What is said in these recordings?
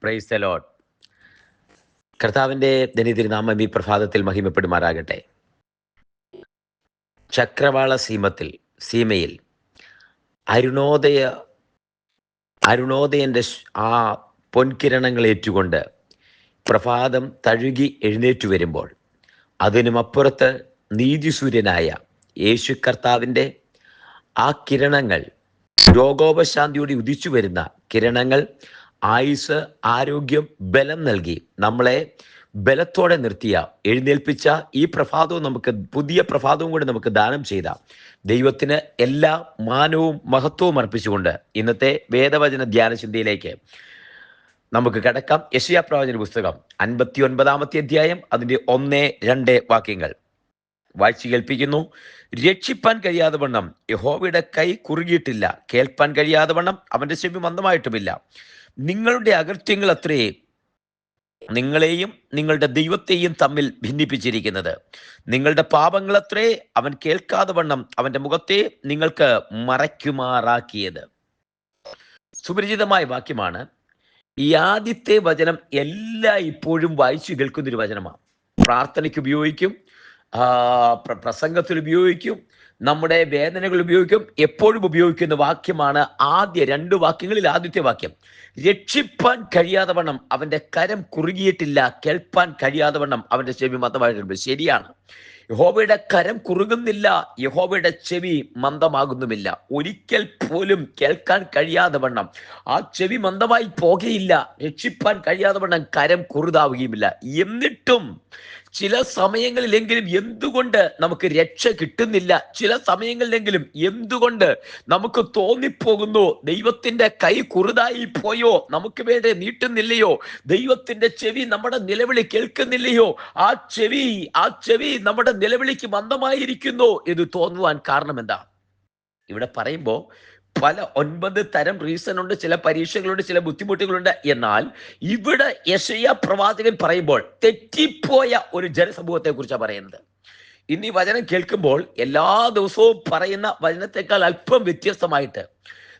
Praise the Lord. കർത്താവിൻ്റെ ധന്യതിരുനാമം ഈ പ്രഭാതത്തിൽ മഹിമപ്പെടുമാറാകട്ടെ. ചക്രവാള സീമയിൽ അരുണോദയന്റെ ആ പൊൻകിരണങ്ങൾ ഏറ്റുകൊണ്ട് പ്രഭാതം തഴുകി എഴുന്നേറ്റു വരുമ്പോൾ അതിനുമപ്പുറത്ത് നീതിസൂര്യനായ യേശു കർത്താവിൻ്റെ ആ കിരണങ്ങൾ, രോഗോപശാന്തിയോടെ ഉദിച്ചു വരുന്ന കിരണങ്ങൾ, ആയുസ്, ആരോഗ്യം, ബലം നൽകി നമ്മളെ ബലത്തോടെ നിർത്തിയ, എഴുന്നേൽപ്പിച്ച ഈ പ്രഭാതവും നമുക്ക്, പുതിയ പ്രഭാതവും കൂടി നമുക്ക് ദാനം ചെയ്ത ദൈവത്തിന് എല്ലാ മാനവും മഹത്വവും അർപ്പിച്ചുകൊണ്ട് ഇന്നത്തെ വേദവചന ധ്യാന ചിന്തയിലേക്ക് നമുക്ക് കടക്കാം. യെശയ്യാ പ്രവാചകന്റെ പുസ്തകം 59-ാമത്തെ അധ്യായം, അതിന്റെ 1-2 വാക്യങ്ങൾ വായിച്ചു കേൾപ്പിക്കുന്നു. രക്ഷിപ്പാൻ കഴിയാതെ വണ്ണം യഹോവയുടെ കൈ കുറുകിയിട്ടില്ല, കേൾപ്പാൻ കഴിയാതെ വണ്ണം അവന്റെ ചെവി മന്ദമായിട്ടുമില്ല. നിങ്ങളുടെ അകൃത്യങ്ങൾ അത്രേ നിങ്ങളെയും നിങ്ങളുടെ ദൈവത്തെയും തമ്മിൽ ഭിന്നിപ്പിച്ചിരിക്കുന്നത്. നിങ്ങളുടെ പാപങ്ങൾ അത്രേ അവൻ കേൾക്കാതെ വണ്ണം അവന്റെ മുഖത്തെ നിങ്ങൾക്ക് മറയ്ക്കുമാറാക്കിയത്. സുപരിചിതമായ വാക്യമാണ്. ഈ ആദ്യത്തെ വചനം ഇപ്പോഴും വായിച്ചു കേൾക്കുന്നൊരു വചനമാണ്. പ്രാർത്ഥനയ്ക്ക് ഉപയോഗിക്കും, പ്രസംഗത്തിൽ ഉപയോഗിക്കും, നമ്മുടെ വേദനകൾ ഉപയോഗിക്കും, എപ്പോഴും ഉപയോഗിക്കുന്ന വാക്യമാണ് ആദ്യ 2 വാക്യങ്ങളിൽ ആദ്യത്തെ വാക്യം. രക്ഷിപ്പാൻ കഴിയാതെ വണ്ണം അവന്റെ കരം കുറുകിയിട്ടില്ല, കേൾപ്പാൻ കഴിയാതെ വണ്ണം അവന്റെ ചെവി മന്ദമായിട്ടുണ്ട്. ശരിയാണ്, യഹോവയുടെ കരം കുറുകുന്നില്ല, യഹോവയുടെ ചെവി മന്ദമാകുന്നുമില്ല. ഒരിക്കൽ പോലും കേൾക്കാൻ കഴിയാതെ വണ്ണം ആ ചെവി മന്ദമായി പോകുകയില്ല, രക്ഷിപ്പാൻ കഴിയാതെ വണ്ണം കരം കുറുതാവുകയുമില്ല. എന്നിട്ടും ചില സമയങ്ങളിലെങ്കിലും എന്തുകൊണ്ട് നമുക്ക് രക്ഷ കിട്ടുന്നില്ല? ചില സമയങ്ങളിലെങ്കിലും എന്തുകൊണ്ട് നമുക്ക് തോന്നിപ്പോകുന്നു ദൈവത്തിന്റെ കൈ കുറുതായി പോയോ, നമുക്ക് വേണ്ടി നീട്ടുന്നില്ലയോ, ദൈവത്തിന്റെ ചെവി നമ്മുടെ നിലവിളി കേൾക്കുന്നില്ലയോ, ആ ചെവി നമ്മുടെ നിലവിളിക്ക് മന്ദമായിരിക്കുന്നു എന്ന് തോന്നുവാൻ കാരണം എന്താ? ഇവിടെ പറയുമ്പോൾ പല 9 തരം റീസൺ ഉണ്ട്, ചില പരീക്ഷകളുണ്ട്, ചില ബുദ്ധിമുട്ടുകളുണ്ട്. എന്നാൽ ഇവിടെ യെശയ്യാ പ്രവാചകൻ പറയുമ്പോൾ തെറ്റിപ്പോയ ഒരു ജനസമൂഹത്തെ കുറിച്ചാണ് പറയുന്നത്. ഇന്ന് ഈ വചനം കേൾക്കുമ്പോൾ എല്ലാ ദിവസവും പറയുന്ന വചനത്തെക്കാൾ അല്പം വ്യത്യസ്തമായിട്ട്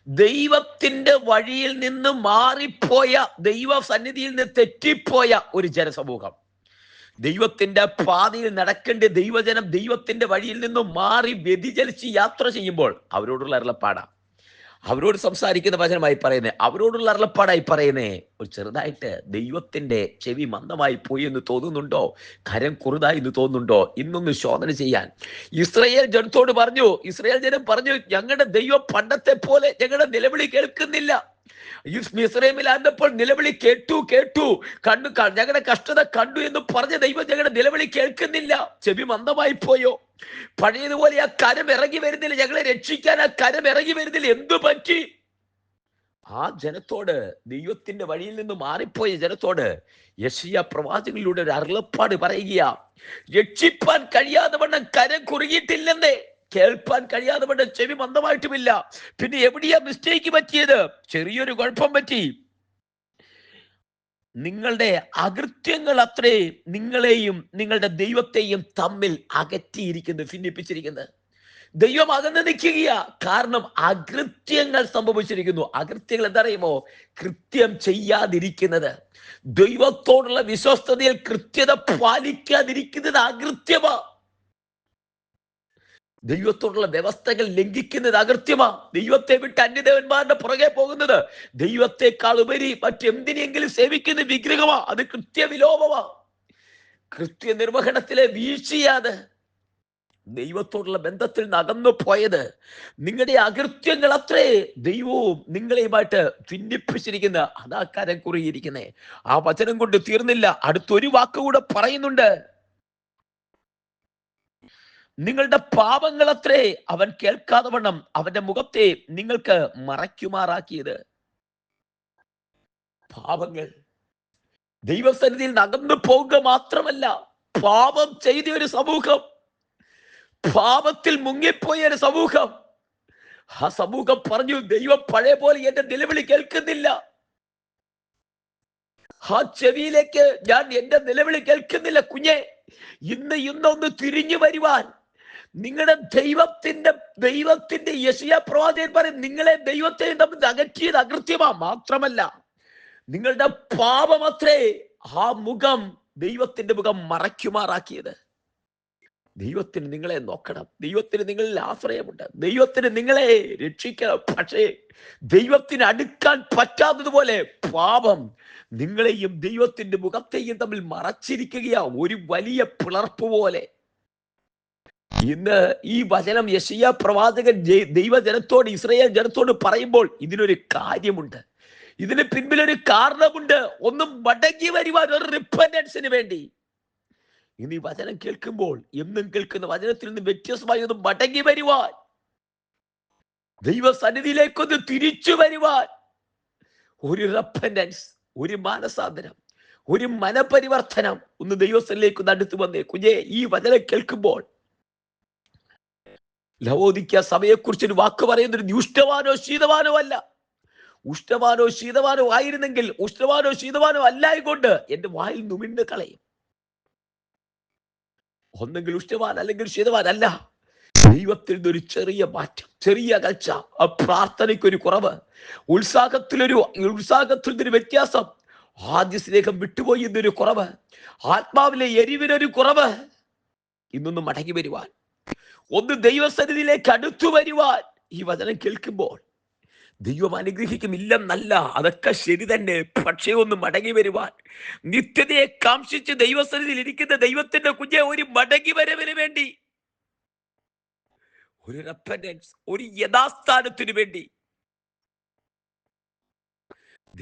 ദൈവത്തിന്റെ വഴിയിൽ നിന്ന് മാറിപ്പോയ, ദൈവ സന്നിധിയിൽ നിന്ന് തെറ്റിപ്പോയ ഒരു ജനസമൂഹം, ദൈവത്തിന്റെ പാതയിൽ നടക്കേണ്ട ദൈവജനം ദൈവത്തിന്റെ വഴിയിൽ നിന്നും മാറി വ്യതിചലിച്ച് യാത്ര ചെയ്യുമ്പോൾ അവരോടുള്ള അരുളപ്പാടാ, അവരോട് സംസാരിക്കുന്ന വചനമായി പറയുന്നേ, അവരോടുള്ള അരുളപ്പാടായി പറയുന്നേ. ഒരു ചെറുതായിട്ട് ദൈവത്തിന്റെ ചെവി മന്ദമായി പോയി എന്ന് തോന്നുന്നുണ്ടോ? കരം കുറുതായി എന്ന് തോന്നുന്നുണ്ടോ? ഇന്നൊന്ന് ശോധന ചെയ്യാൻ ഇസ്രായേൽ ജനത്തോട് പറഞ്ഞു. ഇസ്രായേൽ ജനം പറഞ്ഞു, ഞങ്ങളുടെ ദൈവം പണ്ടത്തെ പോലെ ഞങ്ങളുടെ നിലവിളി കേൾക്കുന്നില്ല. മിസ്രൈമിലായിരുന്നപ്പോൾ നിലവിളി കേട്ടു, കണ്ടു, ഞങ്ങളുടെ കഷ്ടത കണ്ടു എന്ന് പറഞ്ഞ ദൈവം ഞങ്ങളുടെ നിലവിളി കേൾക്കുന്നില്ല. ചെവി മന്ദമായി പോയോ? പഴയതുപോലെ ആ കരം ഇറങ്ങി വരുന്നില്ല, ഞങ്ങളെ രക്ഷിക്കാൻ ആ കരം ഇറങ്ങി വരുന്നില്ല. എന്തു പറ്റി? ആ ജനത്തോട്, ദൈവത്തിന്റെ വഴിയിൽ നിന്ന് മാറിപ്പോയ ജനത്തോട് യെശയ്യാ പ്രവാചകനിലൂടെ ഒരു അരുളപ്പാട് പറയുക. രക്ഷിപ്പാൻ കഴിയാതെ വണ്ണം കരം കുറുകിയിട്ടില്ലെന്നേ, കേൾപ്പാൻ കഴിയാതെ വണ്ണം ചെവി മന്ദമായിട്ടുമില്ല. പിന്നെ എവിടെയാ മിസ്റ്റേക്ക് പറ്റിയത്? ചെറിയൊരു കുഴപ്പം പറ്റി. നിങ്ങളുടെ അകൃത്യങ്ങൾ അത്രേ നിങ്ങളെയും നിങ്ങളുടെ ദൈവത്തെയും തമ്മിൽ അകറ്റിയിരിക്കുന്നത്, ഭിന്നിപ്പിച്ചിരിക്കുന്നത്. ദൈവം അകന്ന് നിൽക്കുക, കാരണം അകൃത്യങ്ങൾ സംഭവിച്ചിരിക്കുന്നു. അകൃത്യങ്ങൾ എന്താ അറിയുമോ? കൃത്യം ചെയ്യാതിരിക്കുന്നത്, ദൈവത്തോടുള്ള വിശ്വസ്തതയിൽ കൃത്യത പാലിക്കാതിരിക്കുന്നത് അകൃത്യമാ. ദൈവത്തോടുള്ള വ്യവസ്ഥകൾ ലംഘിക്കുന്നത് അകൃത്യമാ. ദൈവത്തെ വിട്ട് അന്യദേവന്മാരുടെ പുറകെ പോകുന്നത്, ദൈവത്തെക്കാൾ ഉപരി മറ്റെന്തിനെങ്കിലും സേവിക്കുന്ന വിഗ്രഹമാ. അത് കൃത്യവിലോപമാ. കൃത്യനിർവഹണത്തിലെ വീഴ്ചയാത്. ദൈവത്തോടുള്ള ബന്ധത്തിൽ നിന്ന് അകന്നു പോയത് നിങ്ങളുടെ അകൃത്യങ്ങൾ അത്രേ ദൈവവും നിങ്ങളെയുമായിട്ട് ഭിന്നിപ്പിച്ചിരിക്കുന്ന. അതാ കരം കുറുകിയിരിക്കുന്നേ. ആ വചനം കൊണ്ട് തീർന്നില്ല, അടുത്തൊരു വാക്കുകൂടെ പറയുന്നുണ്ട്. നിങ്ങളുടെ പാപങ്ങൾ അത്രേ അവൻ കേൾക്കാതെ വണ്ണം അവന്റെ മുഖത്തെ നിങ്ങൾക്ക് മറയ്ക്കുമാറാക്കിയത്. പാപങ്ങൾ ദൈവസന്നിധിയിൽ അകന്നു പോകുക മാത്രമല്ല, പാപം ചെയ്ത ഒരു സമൂഹം, പാപത്തിൽ മുങ്ങിപ്പോയ ഒരു സമൂഹം. ആ സമൂഹം പറഞ്ഞു, ദൈവം പഴയ പോലെ എന്റെ നിലവിളി കേൾക്കുന്നില്ല. ആ ചെവിയിലേക്ക് ഞാൻ എന്റെ നിലവിളി കേൾക്കുന്നില്ല. കുഞ്ഞെ, ഇന്നൊന്ന് തിരിഞ്ഞു വരുവാൻ. നിങ്ങളുടെ ദൈവത്തിന്റെ യെശയ്യാ പ്രവാചകൻ പറയും, നിങ്ങളെ ദൈവത്തെയും തമ്മിൽ അകറ്റിയത് അകൃത്യമാ. മാത്രമല്ല, നിങ്ങളുടെ പാപമത്രേ ആ മുഖം, ദൈവത്തിന്റെ മുഖം മറയ്ക്കുമാറാക്കിയത്. ദൈവത്തിന് നിങ്ങളെ നോക്കണം, ദൈവത്തിന് നിങ്ങളിൽ ആശ്രയമുണ്ട്, ദൈവത്തിന് നിങ്ങളെ രക്ഷിക്കണം. പക്ഷേ ദൈവത്തിന് അടുക്കാൻ പറ്റാത്തതുപോലെ പാപം നിങ്ങളെയും ദൈവത്തിന്റെ മുഖത്തെയും തമ്മിൽ മറച്ചിരിക്കുകയാ, ഒരു വലിയ പിളർപ്പ് പോലെ. ഇന്ന് ഈ വചനം യെശയ്യാ പ്രവാചകൻ ദൈവജനത്തോട്, ഇസ്രായേൽ ജനത്തോട് പറയുമ്പോൾ ഇതിനൊരു കാര്യമുണ്ട്, ഇതിന് പിൻപിലൊരു കാരണമുണ്ട്. ഒന്നും മടങ്ങി വരുവാൻ, ഒരു റിപ്പന്റൻസിന് വേണ്ടി. ഇനി വചനം കേൾക്കുമ്പോൾ എന്നും കേൾക്കുന്ന വചനത്തിൽ നിന്ന് വ്യത്യസ്തമായി ഒന്ന് മടങ്ങി വരുവാൻ, ദൈവസന്നിധിയിലേക്കൊന്ന് തിരിച്ചു വരുവാൻ, ഒരു റെപ്പന്റൻസ്, ഒരു മാനസാന്തരം, ഒരു മനപരിവർത്തനം ഒന്ന് ദൈവസ്ഥലേക്ക് അടുത്ത് വന്നേ. കുഞ്ഞെ, ഈ വചനം കേൾക്കുമ്പോൾ ലവോദിക്ക സഭയെക്കുറിച്ച് ഒരു വാക്ക് പറയുന്നത് ഉഷ്ണവാനോ ശീതവാനോ അല്ല. ഉഷ്ണവാനോ ശീതവാനോ ആയിരുന്നെങ്കിൽ, ഉഷ്ണവാനോ ശീതവാനോ അല്ലായിക്കൊണ്ട് എന്റെ വായിൽ നുമിണ്ട് കളയും. ഒന്നെങ്കിൽ ഉഷ്ണവാൻ അല്ലെങ്കിൽ ശീതവാൻ അല്ല. ദൈവത്തിൽ നിന്നൊരു ചെറിയ മാറ്റം, ചെറിയ അകൽച്ച, ആ പ്രാർത്ഥനയ്ക്കൊരു കുറവ്, ഉത്സാഹത്തിൽ നിന്നൊരു വ്യത്യാസം, ആദ്യ സ്നേഹം വിട്ടുപോയി എന്നൊരു കുറവ്, ആത്മാവിലെ എരിവിനൊരു കുറവ്. ഇന്നൊന്ന് മടങ്ങി വരുവാൻ, ഒന്ന് ദൈവസന്നിധിയിലേക്ക് അടുത്തു വരുവാൻ ഈ വചനം കേൾക്കുമ്പോൾ ദൈവം അനുഗ്രഹിക്കും, ഇല്ലെന്നല്ല, അതൊക്കെ ശരി തന്നെ. പക്ഷേ ഒന്ന് മടങ്ങി വരുവാൻ, നിത്യതയെ കാംക്ഷിച്ച് ദൈവസന്നിധിയിൽ ഇരിക്കുന്ന ദൈവത്തിന്റെ കുഞ്ഞെ, ഒരു മടങ്ങി വരവിന് വേണ്ടി, ഒരു റെപ്പന്റൻസ്, ഒരു യഥാസ്ഥാനത്തിന് വേണ്ടി,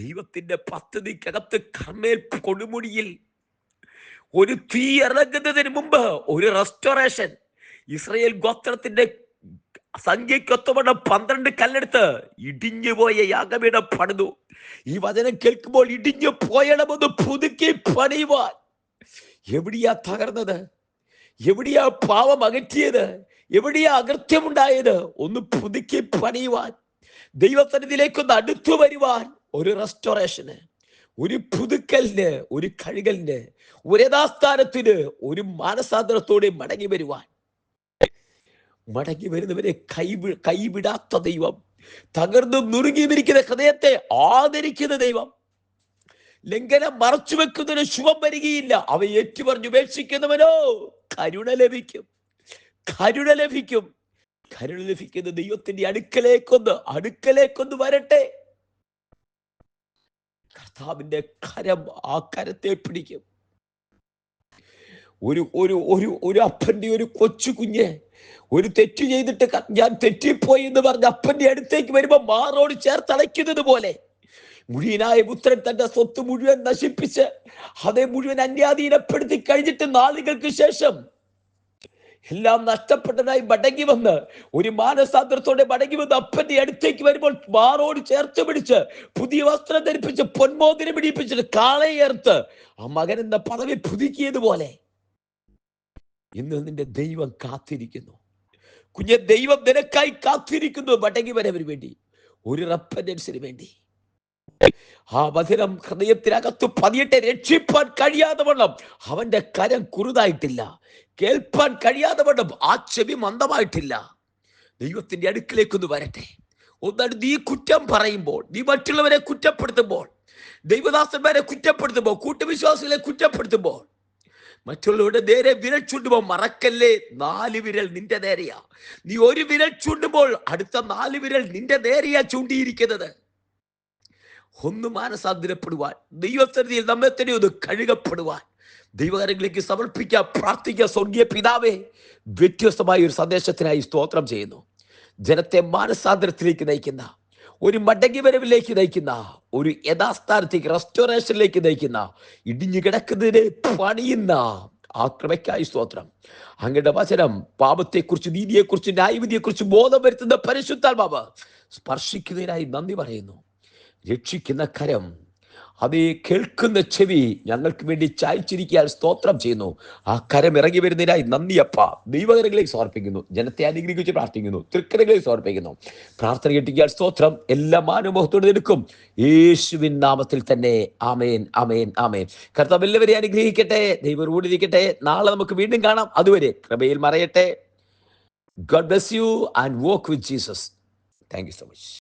ദൈവത്തിന്റെ പദ്ധതിക്കകത്ത് കർമ്മേൽ കൊടുമുടിയിൽ ഒരു തീ ഇറങ്ങുന്നതിന് മുമ്പ് ഒരു റെസ്റ്റോറേഷൻ. ഇസ്രായേൽ ഗോത്രത്തിന്റെ സംഖ്യക്കൊത്തവണ്ണം 12 കല്ലെടുത്ത് ഇടിഞ്ഞു പോയ യാഗപീഠം പണിതു. ഈ വചനം കേൾക്കുമ്പോൾ ഇടിഞ്ഞു പോയണമെന്ന് പുതുക്കി പണിയുവാൻ. എവിടെയാ തകർന്നത്? എവിടെയാ പാവം അകറ്റിയത്? എവിടെയാ അകൃത്യമുണ്ടായത്? ഒന്ന് പുതുക്കി പണിയുവാൻ, ദൈവസന്നിധിയിലേക്കൊന്ന് അടുത്തു വരുവാൻ, ഒരു റെസ്റ്റോറേഷന്, ഒരു പുതുക്കലിന്, ഒരു കഴുകലിന്, ഒരു യഥാസ്ഥാനത്തിന്, ഒരു മാനസാന്തരത്തോടെ മടങ്ങി വരുവാൻ. മടങ്ങി വരുന്നവരെ കൈവിടാത്ത ദൈവം, തകർന്നു നുറുങ്ങിയിരിക്കുന്ന ഹൃദയത്തെ ആദരിക്കുന്ന ദൈവം. ലംഘനം മറച്ചു വെക്കുന്നതിന് ശുഭം വരികയില്ല. അവ ഏറ്റുപറഞ്ഞു ഉപേക്ഷിക്കുന്നവനോ കരുണ ലഭിക്കും, കരുണ ലഭിക്കും. കരുണ ലഭിക്കുന്ന ദൈവത്തിന്റെ അടുക്കലേക്കൊന്ന് വരട്ടെ. കർത്താവിന്റെ കരം ആ കരത്തെ പിടിക്കും. ഒരു അപ്പന്റെ ഒരു കൊച്ചു കുഞ്ഞ് ഒരു തെറ്റ് ചെയ്തിട്ട് ഞാൻ തെറ്റിപ്പോയി എന്ന് പറഞ്ഞ് അപ്പന്റെ അടുത്തേക്ക് വരുമ്പോ മാറോട് ചേർത്തടയ്ക്കുന്നത് പോലെ മുഴുവനായ പുത്രൻ തന്റെ സ്വത്ത് മുഴുവൻ നശിപ്പിച്ച് അതേ മുഴുവൻ അന്യാധീനപ്പെടുത്തി കഴിഞ്ഞിട്ട് നാളുകൾക്ക് ശേഷം എല്ലാം നഷ്ടപ്പെട്ടതായി മടങ്ങി വന്ന്, ഒരു മാനസാന്തരത്തോടെ മടങ്ങി വന്ന് അപ്പന്റെ അടുത്തേക്ക് വരുമ്പോൾ മാറോട് ചേർത്ത് പിടിച്ച്, പുതിയ വസ്ത്രം ധരിപ്പിച്ച്, പൊന്മോതിരം പിടിപ്പിച്ചിട്ട് കാളയേർത്ത് ആ മകൻ എന്ന പദവി പുതുക്കിയതുപോലെ ഇന്ന് നിന്റെ ദൈവം കാത്തിരിക്കുന്നു. കുഞ്ഞെ, ദൈവം നിനക്കായി കാത്തിരിക്കുന്നു. മടങ്ങി വരവിന് വേണ്ടി, ഒരു റെപ്പന്റൻസിന് വേണ്ടി. ആ വചനം ഹൃദയത്തിനകത്ത് പതിയിട്ട് രക്ഷിപ്പാൻ കഴിയാതെ വണ്ണം അവന്റെ കരം കുറുതായിട്ടില്ല, കേൾപ്പാൻ കഴിയാതെ വണ്ണം ആ ചെവി മന്ദമായിട്ടില്ല. ദൈവത്തിന്റെ അടുക്കിലേക്കൊന്ന് വരട്ടെ. ഒന്നാണ് നീ കുറ്റം പറയുമ്പോൾ, നീ മറ്റുള്ളവരെ കുറ്റപ്പെടുത്തുമ്പോൾ, ദൈവദാസന്മാരെ കുറ്റപ്പെടുത്തുമ്പോൾ, കൂട്ടുവിശ്വാസികളെ കുറ്റപ്പെടുത്തുമ്പോൾ, മറ്റുള്ളവരുടെ നേരെ വിരൽ ചൂണ്ടുമ്പോൾ മറക്കല്ലേ, 4 വിരൽ നിന്റെ നേരെയാ. നീ ഒരു വിരൽ ചൂണ്ടുമ്പോൾ അടുത്ത 4 വിരൽ നിന്റെ നേരെയാ ചൂണ്ടിയിരിക്കുന്നത്. ഒന്ന് മാനസാന്തരപ്പെടുവാൻ, ദൈവസന്നിധിയിൽ നമ്മെ തന്നെ ഒന്ന് കഴുകപ്പെടുവാൻ, ദൈവകാര്യങ്ങളിലേക്ക് സമർപ്പിക്കുക, പ്രാർത്ഥിക്കുക. സ്വർഗീയ പിതാവേ, വ്യത്യസ്തമായ ഒരു സന്ദേശത്തിനായി സ്തോത്രം ചെയ്യുന്നു. ജനത്തെ മാനസാന്തരത്തിലേക്ക് നയിക്കുന്ന, ഒരു മടങ്ങി വരവിലേക്ക് നയിക്കുന്ന, ഒരു യഥാസ്ഥാനത്തേക്ക്, റെസ്റ്റോറേഷനിലേക്ക് നയിക്കുന്ന, ഇടിഞ്ഞു കിടക്കുന്നതിനെ പണിയുന്ന ആ കൃപയ്ക്കായി സ്തോത്രം. അങ്ങയുടെ വചനം പാപത്തെക്കുറിച്ച്, നീതിയെക്കുറിച്ച്, ന്യായവിധിയെക്കുറിച്ച് ബോധം വരുത്തുന്ന പരിശുദ്ധാത്മാവ് സ്പർശിക്കുന്നതിനായി നന്ദി പറയുന്നു. രക്ഷിക്കുന്ന കരം, അതേ കേൾക്കുന്ന ചെവി ഞങ്ങൾക്ക് വേണ്ടി ചായച്ചിരിക്കാൻ സ്തോത്രം ചെയ്യുന്നു. ആ കരം ഇറങ്ങി വരുന്നതിനായി നന്ദിയപ്പ. ദൈവകരങ്ങളിലേക്ക് സമർപ്പിക്കുന്നു, ജനത്തെ അനുഗ്രഹിച്ച് പ്രാർത്ഥിക്കുന്നു, തൃക്കരങ്ങളിലേക്ക് സമർപ്പിക്കുന്നു. പ്രാർത്ഥന കേട്ടിക്കാൻ സ്തോത്രം. എല്ലാ മാനവമോഹത്തോടെ എടുക്കും യേശുവിൻ നാമത്തിൽ തന്നെ. ആമേൻ, ആമേൻ, ആമേൻ. കർത്താവ് എല്ലാവരെയും അനുഗ്രഹിക്കട്ടെ. ദൈവം കൂടിയിരിക്കട്ടെ. നാളെ നമുക്ക് വീണ്ടും കാണാം. അതുവരെ കൃപയിൽ മറയട്ടെ. God bless you and walk with Jesus. Thank you so much.